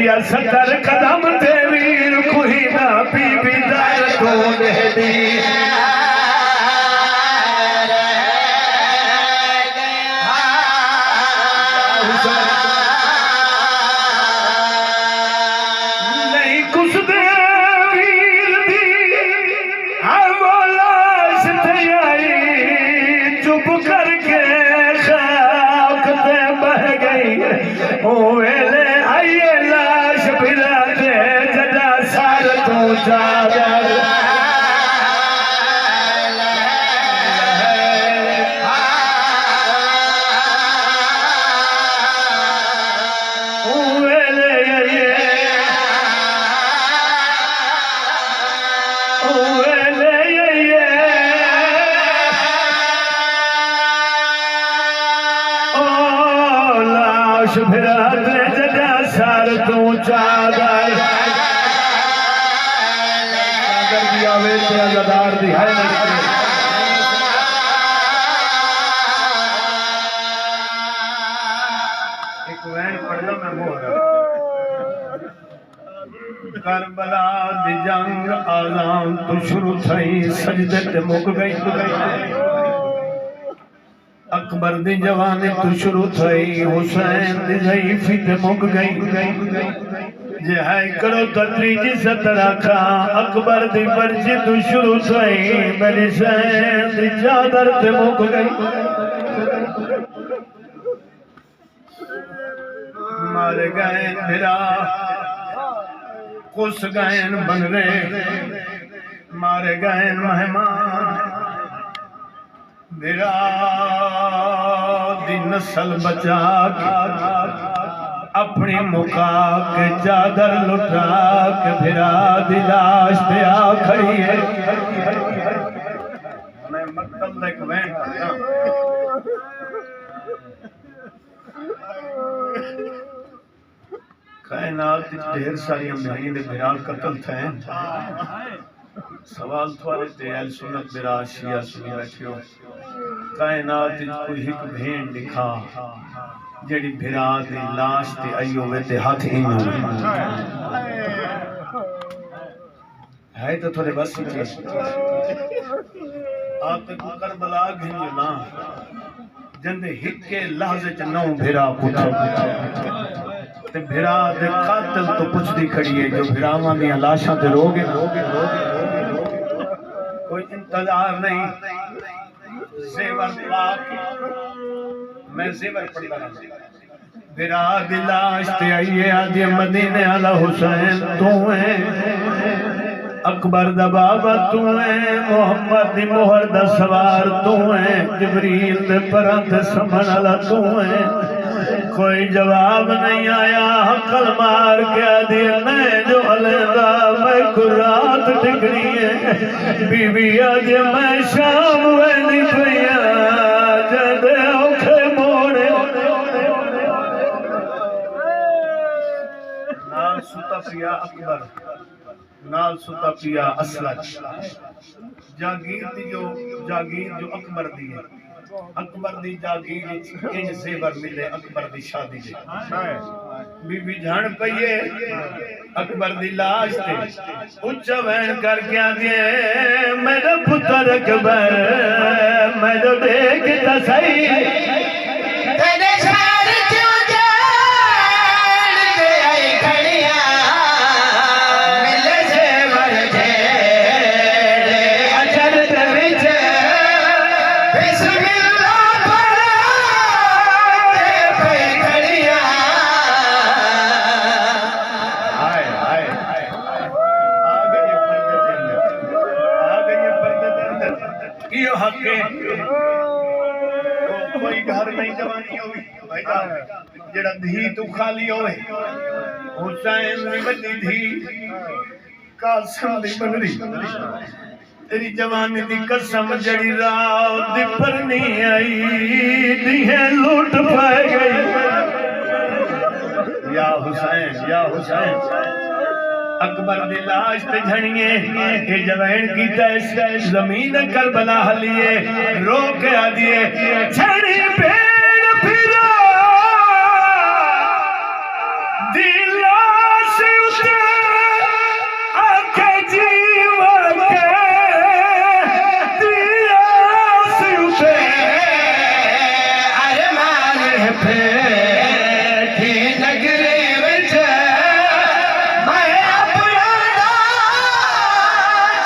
या 70 कदम ते वीर कोई ना बीबी दर तो दी नहीं कुछ दे वीर दी लाश थे आई चुप करके खाक पे बह गई ओ वेले आइए लाश फिरा दे जदा सार तो जादा फिरा दे जदा सार तू चादर की आवे ते अज़ादार दी है एक वैन पढ़ना मैं मोर करबला दी जंग आज़ान तो शुरू थई सजदे ते मुक गई अकबर दी जवानी तू शुरू थई हुसैन दी ज़ईफ़ी ते मुक गई जे है करो तदरीजी सतरा का अकबर दी बरजी तू शुरू थई मेरी सैन दी चादर ते मुक गई मारे गए मेरा कुस गए बनरे मारे गए मेहमान मेरा दी नस्ल बचा के अपनी मुका के चादर लुटा के फिरा दी लाश पे आ खड़ी है मैं मक्तब तक वैन कायनात ढेर सारी अम्बियाई दे बिराल कत्ल थे सवाल थोड़े ते अहल सुन्नत बिरा शिया सुनी बैठियो कायनात कोई एक भेड़ दिखा जेड़ी भिरा दी लाश ते आई होवे ते हाथ ही ना है तो थोड़े बस ही आप ते करबला घिनो ना जंदे हिक्के लहजे च नौ भिरा पुछो ते भिरा दे कातिल तो पुछदी खड़ी है जो भिरावां दी लाशां ते रोगे कोई इंतजार नहीं ज़ेवर पाक मैं ज़ेवर पढ़ता रहता भिरा दी लाश ते आइए आदि मदीने आला हुसैन तू है अकबर दा बाबा तू है मोहम्मद दी मोहर दा सवार तू है जिब्रील दे परां ते समण आला तू है कोई जवाब नहीं आया हकल मार के दी मैं जो अलगा मैं कुरात टिकनी है बीबी आज मैं शाम वेंदी पिया जद औखे मोड़े नाल सुता पिया अकबर नाल सुता पिया असलज जागीर जो अकबर दी है अकबर दी जागीर इंज ज़ेवर मिले अकबर दी शादी दे बीबी जान पईए अकबर दी लाश ते उच्चा वैन करके आंदे मेरा पुत्र अकबर मैं तो देख ता सही तेरे शहर क्यों जान ते आई खड़िया मिले ज़ेवर जेड़े अजर दे विच कोई घर नहीं जवानी होवी जेड़ा धी तू खाली होवे हुसैन दी वड्डी धी कासिम दी बनरी तेरी जवानी दी कसम जड़ी रात दी पर नहीं आई दिहे लूट पाए गई या हुसैन अकबर दी लाश ते झणिए के जवैन की तैस जमीन करबला हलिए रो के आ दिए झणी भेड़ फिरा दी लाश बैठी नगरी विच मैं अपना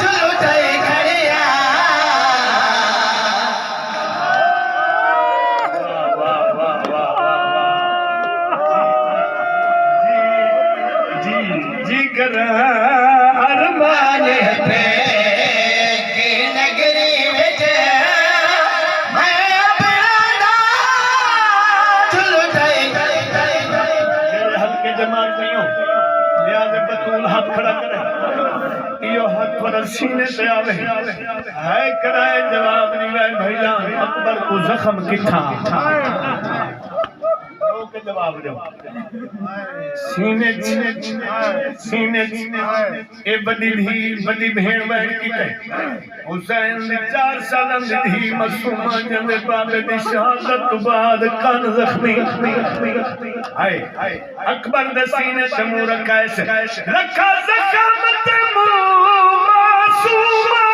चलो जाए खड़िया वाह वाह वाह जी जी कर अरमान पे की नगरी विच मैं अपना चलो जाए जेड़े हल्के जमात नहीं हो लिहाज़े बतूल हाथ खड़ा करे यो हाथ पर सीने पे आवे है कराए जवाब नहीं है भैया अकबर को जख्म किथा के जवाब दो सीने सीने ए बड़ी भेड़ बहन की कहे हुसैन ने 4 साल दी मासूमा जंदे बाबे दी शहादत तो बाद कान जख्मी आए अकबर दे सीने ते मुंह रखा ऐसे रखा जख्म ते मुंह मासूमा